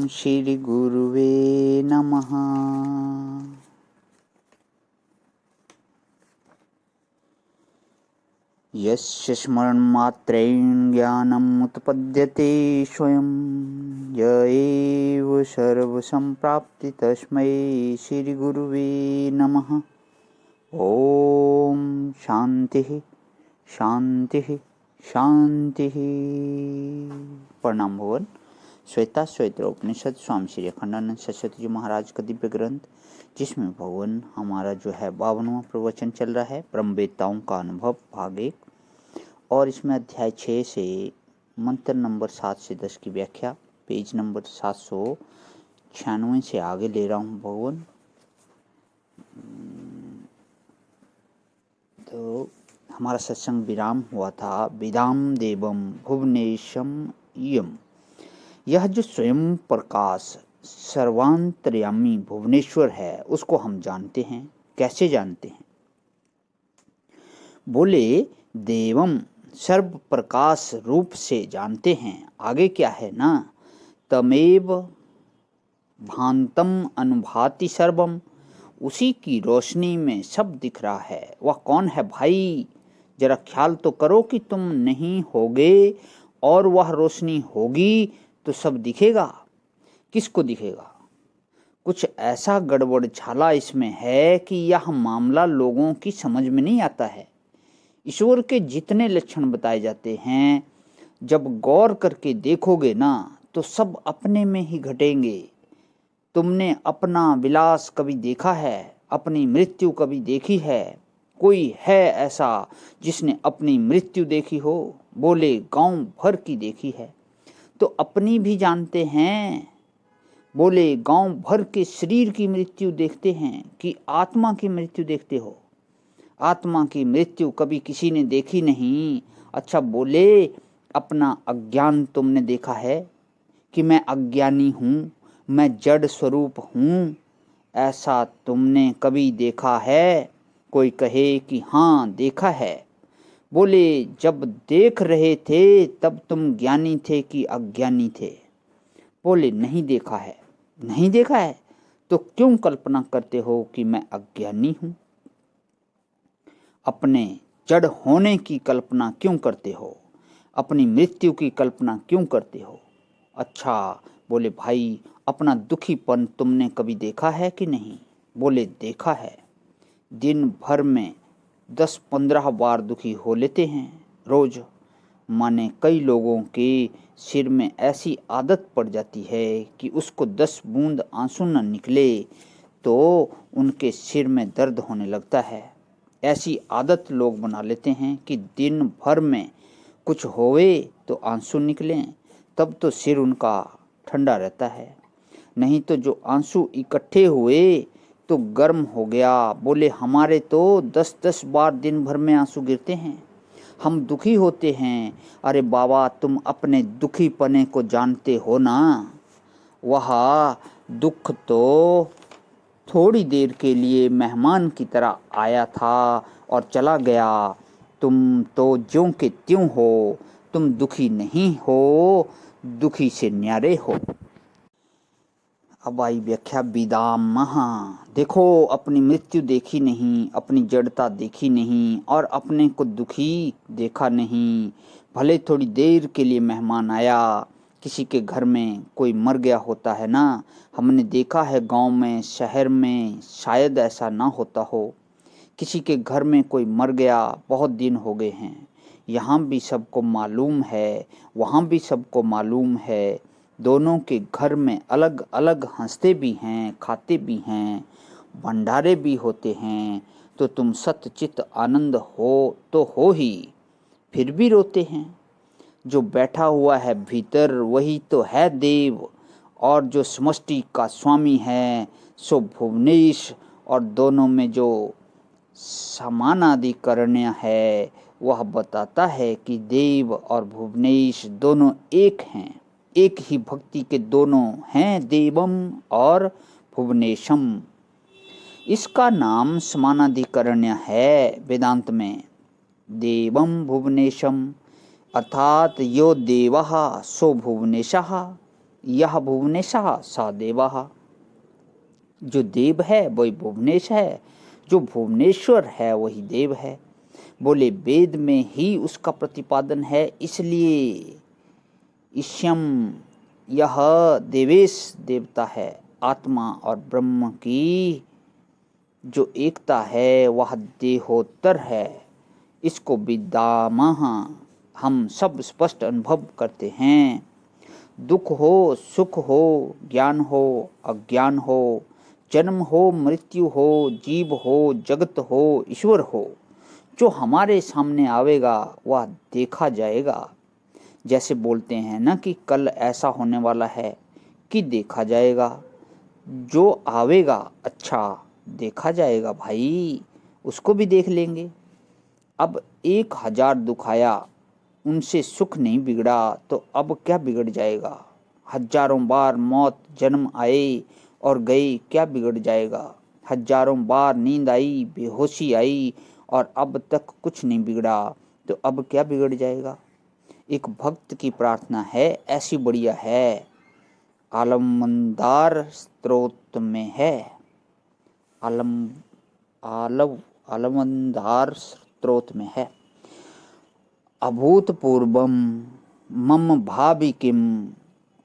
श्री गुरुवे नमः। यस्य स्मरणमात्रेण ज्ञानम् उत्पद्यते स्वयं, य एव सर्वसम्प्राप्ति तस्मै श्री गुरुवे नमः। ओम शांति शांति शांति। प्रणाम भवन। श्वेता श्वेत्र उपनिषद स्वामी श्री अखंडानंद सरस्वती जी महाराज का दिव्य ग्रंथ, जिसमें भगवान हमारा जो है 52वां प्रवचन चल रहा है, ब्रह्मवेत्ताओं का अनुभव भाग 1। और इसमें अध्याय 6 से मंत्र नंबर 7 से 10 की व्याख्या, पेज नंबर 796 से आगे ले रहा हूँ भगवान। तो हमारा सत्संग विराम हुआ था विदाम देवम भुवनेशम यम। यह जो स्वयं प्रकाश सर्वांतर्यामी भुवनेश्वर है, उसको हम जानते हैं। कैसे जानते हैं? बोले देवम सर्व प्रकाश रूप से जानते हैं। आगे क्या है ना, तमेव भांतम अनुभाति सर्वम, उसी की रोशनी में सब दिख रहा है। वह कौन है भाई? जरा ख्याल तो करो कि तुम नहीं होगे और वह रोशनी होगी तो सब दिखेगा। किसको दिखेगा? कुछ ऐसा गड़बड़ झाला इसमें है कि यह मामला लोगों की समझ में नहीं आता है। ईश्वर के जितने लक्षण बताए जाते हैं, जब गौर करके देखोगे ना, तो सब अपने में ही घटेंगे। तुमने अपना विलास कभी देखा है? अपनी मृत्यु कभी देखी है? कोई है ऐसा जिसने अपनी मृत्यु देखी हो? बोले गांव भर की देखी है। तो अपनी भी जानते हैं। बोले गांव भर के शरीर की मृत्यु देखते हैं कि आत्मा की मृत्यु देखते हो? आत्मा की मृत्यु कभी किसी ने देखी नहीं। अच्छा, बोले अपना अज्ञान तुमने देखा है कि मैं अज्ञानी हूँ, मैं जड़ स्वरूप हूँ? ऐसा तुमने कभी देखा है? कोई कहे कि हाँ देखा है। बोले जब देख रहे थे तब तुम ज्ञानी थे कि अज्ञानी थे? बोले नहीं देखा है। नहीं देखा है तो क्यों कल्पना करते हो कि मैं अज्ञानी हूँ? अपने जड़ होने की कल्पना क्यों करते हो? अपनी मृत्यु की कल्पना क्यों करते हो? अच्छा, बोले भाई अपना दुखीपन तुमने कभी देखा है कि नहीं? बोले देखा है। दिन भर में 10-15 बार दुखी हो लेते हैं रोज। माने कई लोगों के सिर में ऐसी आदत पड़ जाती है कि उसको 10 बूंद आंसू न निकले तो उनके सिर में दर्द होने लगता है। ऐसी आदत लोग बना लेते हैं कि दिन भर में कुछ होवे तो आंसू निकलें, तब तो सिर उनका ठंडा रहता है। नहीं तो जो आंसू इकट्ठे हुए तो गर्म हो गया। बोले हमारे तो 10-10 बार दिन भर में आंसू गिरते हैं, हम दुखी होते हैं। अरे बाबा, तुम अपने दुखी पने को जानते हो ना? वह दुख तो थोड़ी देर के लिए मेहमान की तरह आया था और चला गया। तुम तो ज्यों के त्यों हो, तुम दुखी नहीं हो, दुखी से न्यारे हो। अब आई व्याख्या विदाम महा। देखो, अपनी मृत्यु देखी नहीं, अपनी जड़ता देखी नहीं और अपने को दुखी देखा नहीं। भले थोड़ी देर के लिए मेहमान आया, किसी के घर में कोई मर गया होता है ना, हमने देखा है गांव में, शहर में शायद ऐसा ना होता हो। किसी के घर में कोई मर गया, बहुत दिन हो गए हैं, यहाँ भी सबको मालूम है, वहाँ भी सबको मालूम है। दोनों के घर में अलग अलग हंसते भी हैं, खाते भी हैं, भंडारे भी होते हैं। तो तुम सतचित आनंद हो तो हो ही, फिर भी रोते हैं। जो बैठा हुआ है भीतर वही तो है देव, और जो समष्टि का स्वामी है सो भुवनेश। और दोनों में जो समानाधिकरण्य है वह बताता है कि देव और भुवनेश दोनों एक हैं। एक ही भक्ति के दोनों हैं, देवम और भुवनेशम। इसका नाम समानाधिकरण्य है वेदांत में, देवम भुवनेशम, अर्थात यो देवः सो भुवनेशः। यह भुवनेशः स देवः। जो देव है वही भुवनेश है, जो भुवनेश्वर है वही देव है। बोले वेद में ही उसका प्रतिपादन है, इसलिए ईश्यम यह देवेश देवता है। आत्मा और ब्रह्म की जो एकता है वह देहोत्तर है। इसको विद्यामः हम सब स्पष्ट अनुभव करते हैं। दुख हो सुख हो, ज्ञान हो अज्ञान हो, जन्म हो मृत्यु हो, जीव हो जगत हो, ईश्वर हो, जो हमारे सामने आवेगा वह देखा जाएगा। जैसे बोलते हैं ना कि कल ऐसा होने वाला है कि देखा जाएगा। जो आवेगा अच्छा देखा जाएगा भाई, उसको भी देख लेंगे। अब 1000 दुख आया, उनसे सुख नहीं बिगड़ा तो अब क्या बिगड़ जाएगा। हजारों बार मौत जन्म आए और गए, क्या बिगड़ जाएगा। हजारों बार नींद आई, बेहोशी आई और अब तक कुछ नहीं बिगड़ा तो अब क्या बिगड़ जाएगा। एक भक्त की प्रार्थना है, ऐसी बढ़िया है, आलमदार स्तोत्र में है। आलमदार स्तोत्र में है। अभूतपूर्वम मम भावि किम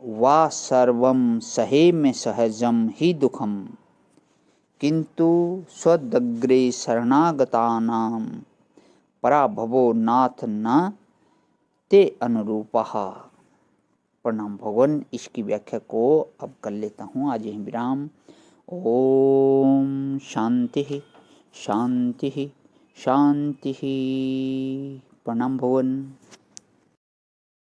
वा सर्वम सहेम्य सहजम ही दुखम, किंतु स्वदग्रे शरणागतानां पराभवो नाथ न ते अनुरूपः। प्रणाम भगवान। इसकी व्याख्या को अब कर लेता हूँ। आज यही विराम। ओम शांति शांति शांति। प्रणाम भगवान।